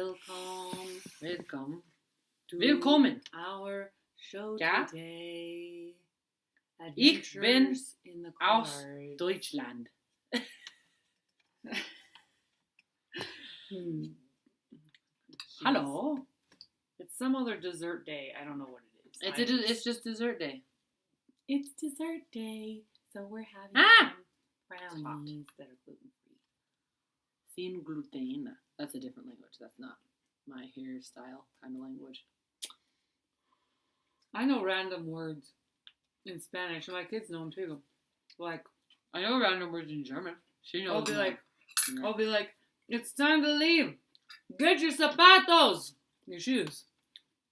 Welcome to Willkommen. our show Ja? today. Ich bin Adventures in the aus Cards. Deutschland. Hello. It's some other dessert day. I don't know what it is. It's just dessert day. It's dessert day, so we're having Ah! some brownies that are gluten-free. Sin gluten. That's a different language. That's not my hairstyle kind of language. I know random words in Spanish, and my kids know them too. Like, I know random words in German. She knows. I'll be like, it's time to leave. Get your zapatos, your shoes.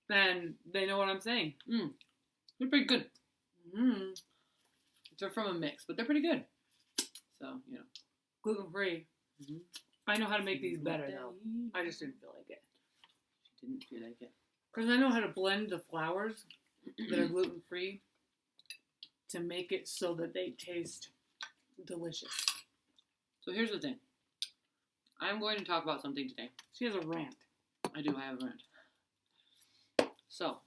And they know what I'm saying. They're pretty good. They're from a mix, but they're pretty good. So, Gluten-free. Mm-hmm. I know how to make these better, though. I just didn't feel like it. She didn't feel like it. Because I know how to blend the flours that are gluten-free to make it so that they taste delicious. So here's the thing. I'm going to talk about something today. She has a rant. I do. I have a rant. So,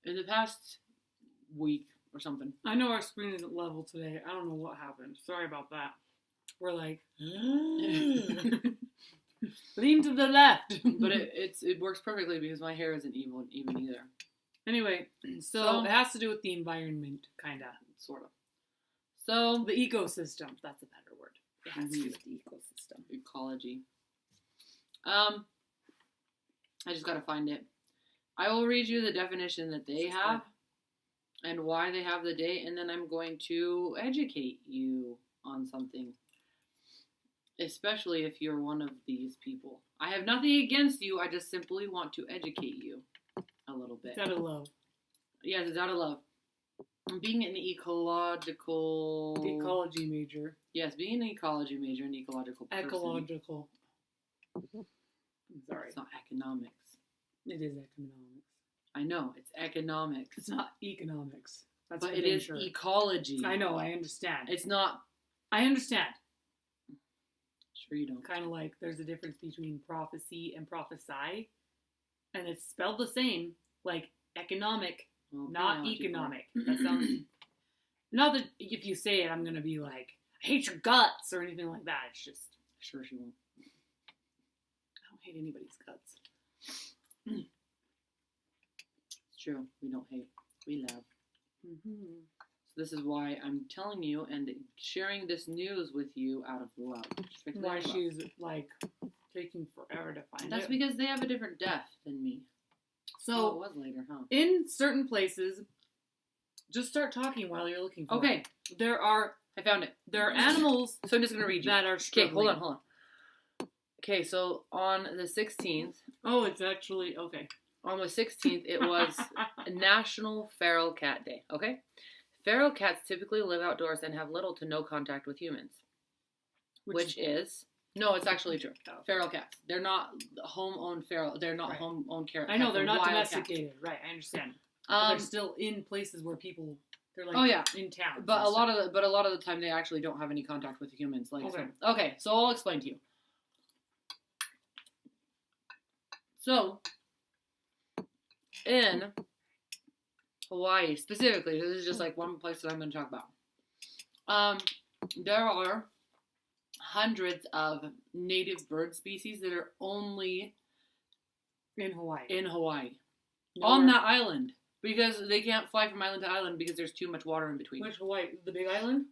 in the past week or something. I know our screen isn't level today. I don't know what happened. Sorry about that. We're like, lean to the left. But it works perfectly because my hair isn't even either. Anyway, so it has to do with the environment, kind of. Sort of. So, the ecosystem. That's a better word. It has to do with the ecosystem. Ecology. I just gotta find it. I will read you the definition that they have and why they have the day, and then I'm going to educate you on something. Especially if you're one of these people. I have nothing against you, I just simply want to educate you a little bit. It's out of love. Yes, it's out of love. Being an ecology major. Yes, being an ecology major, an ecological person. Ecological. I'm sorry. It's not economics. It is economics. I know, it's economics. It's not economics. But it is ecology. I know, I understand. It's not... I understand. Sure you don't. Kind of like there's a difference between prophecy and prophesy. And it's spelled the same, like economic, not economic. That sounds... Not that if you say it, I'm going to be like, I hate your guts or anything like that. It's just... Sure she won't. I don't hate anybody's guts. It's true. We don't hate. We love. Mm-hmm. So this is why I'm telling you and sharing this news with you out of love. Why she's like taking forever to find it. That's because they have a different death than me. So it was later, huh? In certain places, just start talking while you're looking for it. Okay. I found it. There are animals so I'm just gonna read you. that are struggling. Okay, hold on. Okay, so on the 16th. Oh, it's actually okay. On the 16th, it was National Feral Cat Day. Okay, feral cats typically live outdoors and have little to no contact with humans. Which is no, it's actually true. Feral cats. They're not home-owned feral. They're not home-owned cats. I know they're not domesticated. Cats. Right, I understand. But they're still in places where people. They're like in town. But a lot of the time they actually don't have any contact with humans. Like so I'll explain to you. So in Hawaii specifically, this is just like one place that I'm going to talk about. There are hundreds of native bird species that are only in Hawaii. Nowhere. On that island. Because they can't fly from island to island because there's too much water in between. Which Hawaii? The Big Island?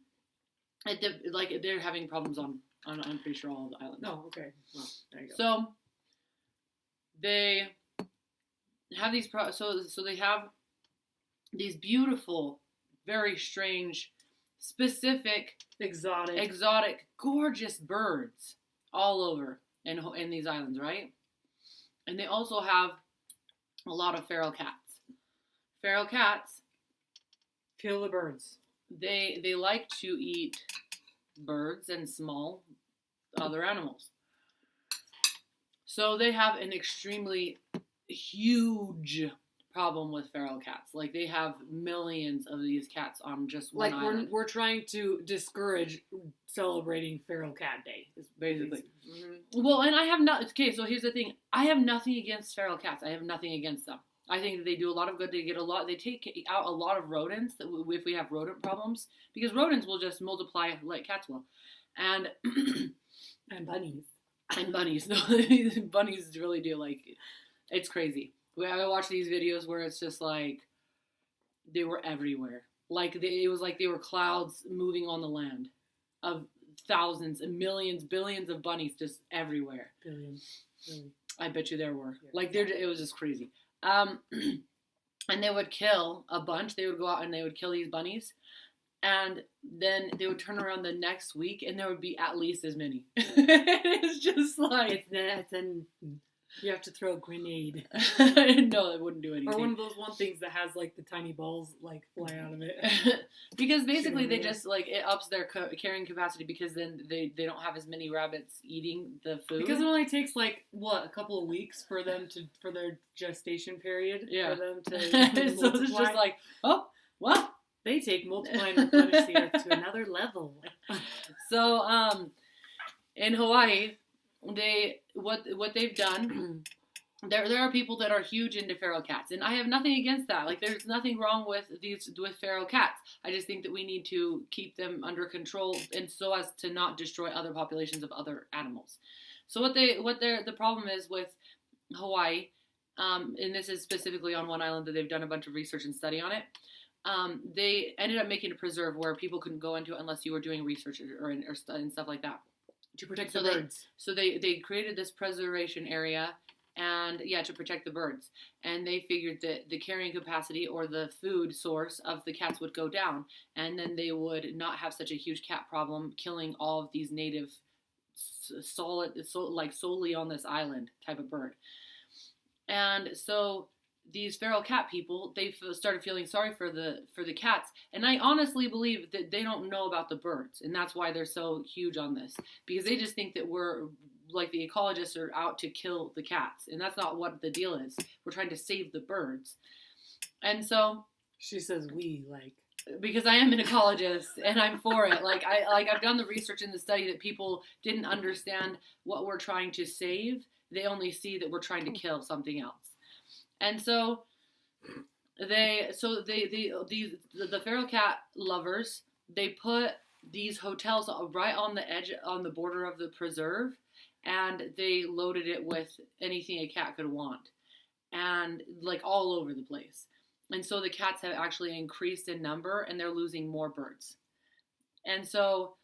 They're having problems on I'm pretty sure all of the islands. Oh, okay. Well, there you go. So they have these so they have these beautiful, very strange, specific, exotic, gorgeous birds all over in these islands, right? And they also have a lot of feral cats. Feral cats kill the birds. They like to eat birds and small other animals. So they have an extremely huge problem with feral cats. Like they have millions of these cats on just one Like island. we're trying to discourage celebrating Feral Cat Day, is Basically. Mhm. Well, and I have not. Okay, so here's the thing. I have nothing against feral cats. I have nothing against them. I think that they do a lot of good. They get a lot. They take out a lot of rodents. If we have rodent problems, because rodents will just multiply like cats will, and And bunnies. and bunnies. Bunnies really do like. It's crazy. I watch these videos where it's just like they were everywhere. Like it was like they were clouds moving on the land of thousands and millions, billions of bunnies just everywhere. Billions. Really. I bet you there were. Yeah. Like it was just crazy. And they would kill a bunch. They would go out and they would kill these bunnies. And then they would turn around the next week and there would be at least as many. It's just like... Then you have to throw a grenade. No, it wouldn't do anything. Or one of those things that has like the tiny balls like fly out of it. Because basically they just like it ups their carrying capacity because then they don't have as many rabbits eating the food. Because it only takes like a couple of weeks for them for their gestation period. Yeah. For them to So it's just like, oh, well. They take multiply and replenish the earth to another level. So, in Hawaii, what they've done, there are people that are huge into feral cats, and I have nothing against that. Like, there's nothing wrong with feral cats. I just think that we need to keep them under control, and so as to not destroy other populations of other animals. So the problem is with Hawaii, and this is specifically on one island that they've done a bunch of research and study on it. They ended up making a preserve where people couldn't go into unless you were doing research or stuff like that. To protect the birds. So they created this preservation area and to protect the birds. And they figured that the carrying capacity or the food source of the cats would go down. And then they would not have such a huge cat problem killing all of these native solely on this island type of bird. And so these feral cat people, they started feeling sorry for the cats, and I honestly believe that they don't know about the birds, and that's why they're so huge on this, because they just think that we're like the ecologists are out to kill the cats, and that's not what the deal is. We're trying to save the birds. And so she says because I am an ecologist and I'm for it. I've done the research and the study that people didn't understand what we're trying to save. They only see that we're trying to kill something else. And so the feral cat lovers, they put these hotels right on the edge, on the border of the preserve, and they loaded it with anything a cat could want, and like all over the place. And so the cats have actually increased in number, and they're losing more birds. And so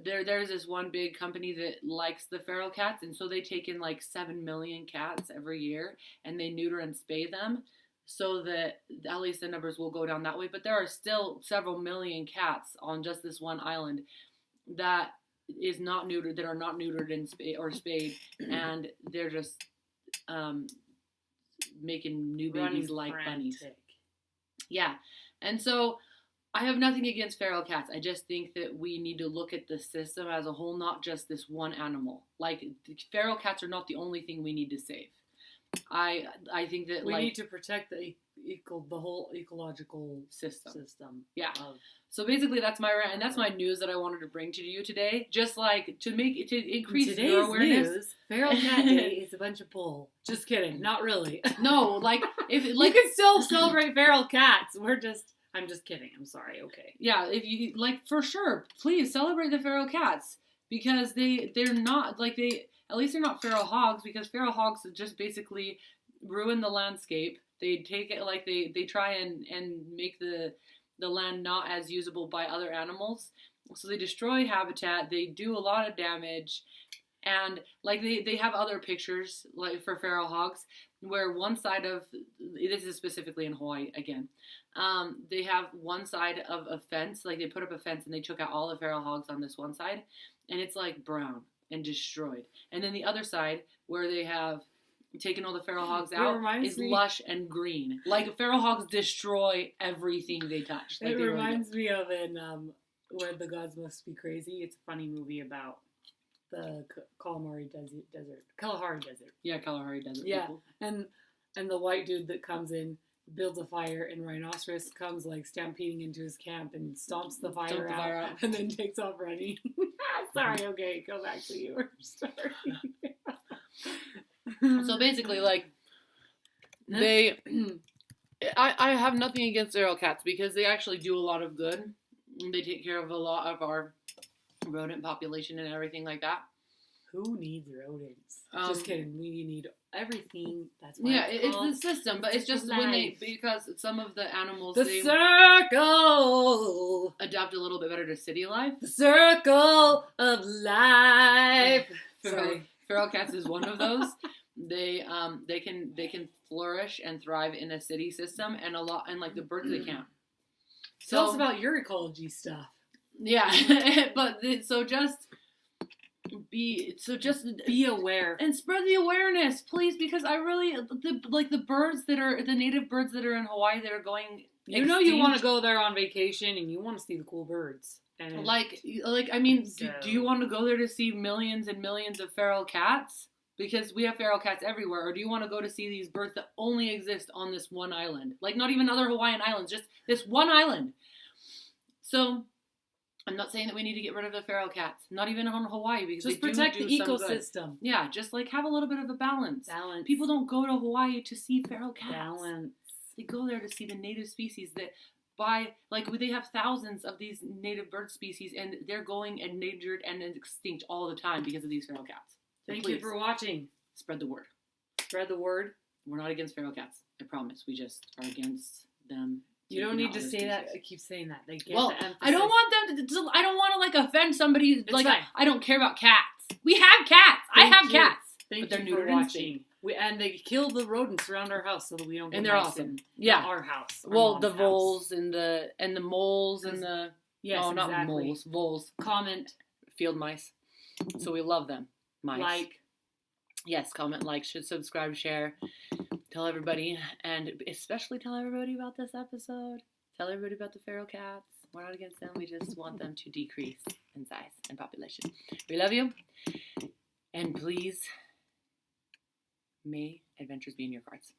there's this one big company that likes the feral cats, and so they take in like 7 million cats every year, and they neuter and spay them so that at least the numbers will go down that way. But there are still several million cats on just this one island that are not neutered and spayed, and they're just making new babies like bunnies. Yeah, and so I have nothing against feral cats. I just think that we need to look at the system as a whole, not just this one animal. Like, feral cats are not the only thing we need to save. I think that we need to protect the whole ecological system. Yeah. So basically, that's my rant, and that's my news that I wanted to bring to you today. Just like to increase your awareness. News, Feral Cat Day is a bunch of bull. Just kidding. Not really. No, like if you can still celebrate feral cats. I'm just kidding. I'm sorry. Okay. Yeah, if you for sure, please celebrate the feral cats, because they're not at least they're not feral hogs, because feral hogs just basically ruin the landscape. They take it they try and make the land not as usable by other animals. So they destroy habitat. They do a lot of damage, and they have other pictures for feral hogs where one side of this is specifically in Hawaii again. They have one side of a fence, they put up a fence and they took out all the feral hogs on this one side, and it's brown and destroyed. And then the other side, where they have taken all the feral hogs out, is lush and green. Feral hogs destroy everything they touch. It reminds me of Where the Gods Must Be Crazy. It's a funny movie about the Kalahari Desert. Yeah, Kalahari Desert. Yeah, people. and and the white dude that comes in builds a fire, and Rhinoceros comes like stampeding into his camp and stomps the fire, out, and then takes off running. Sorry, okay, go back to your story. So basically, like, I have nothing against feral cats because they actually do a lot of good. They take care of a lot of our rodent population and everything like that. Who needs rodents? Just kidding. We need everything. That's why yeah, it's the system, but it's just when because some of the animals they circle adapt a little bit better to city life. The circle of life. Feral cats is one of those. They can flourish and thrive in a city system, and like the birds they can't. Tell us about your ecology stuff. Yeah, just be aware and spread the awareness, please, because I really the birds that are the native birds that are in Hawaii that are going. You know, you want to go there on vacation and you want to see the cool birds. And I mean, do you want to go there to see millions and millions of feral cats? Because we have feral cats everywhere. Or do you want to go to see these birds that only exist on this one island? Like, not even other Hawaiian islands, just this one island. So, I'm not saying that we need to get rid of the feral cats. Not even on Hawaii, because just they protect do the some ecosystem. Good. Yeah, just like have a little bit of a balance. People don't go to Hawaii to see feral cats. Balance. They go there to see the native species that they have thousands of these native bird species, and they're going endangered and extinct all the time because of these feral cats. So Thank you for watching. Spread the word. Spread the word. We're not against feral cats. I promise. We just are against them. You don't need to say that. I keep saying that. They get the emphasis. I don't want them to. I don't want to like offend somebody. It's like fine. I don't care about cats. We have cats. I have cats. Thank you for watching. And they kill the rodents around our house so that we don't. And they're awesome. Yeah, our house. The voles and the moles and the not moles. Voles. Comment. Field mice. So we love them. Mice. Like. Yes, comment, like, should subscribe, share, tell everybody, and especially tell everybody about this episode. Tell everybody about the feral cats. We're not against them. We just want them to decrease in size and population. We love you. And please, may adventures be in your cards.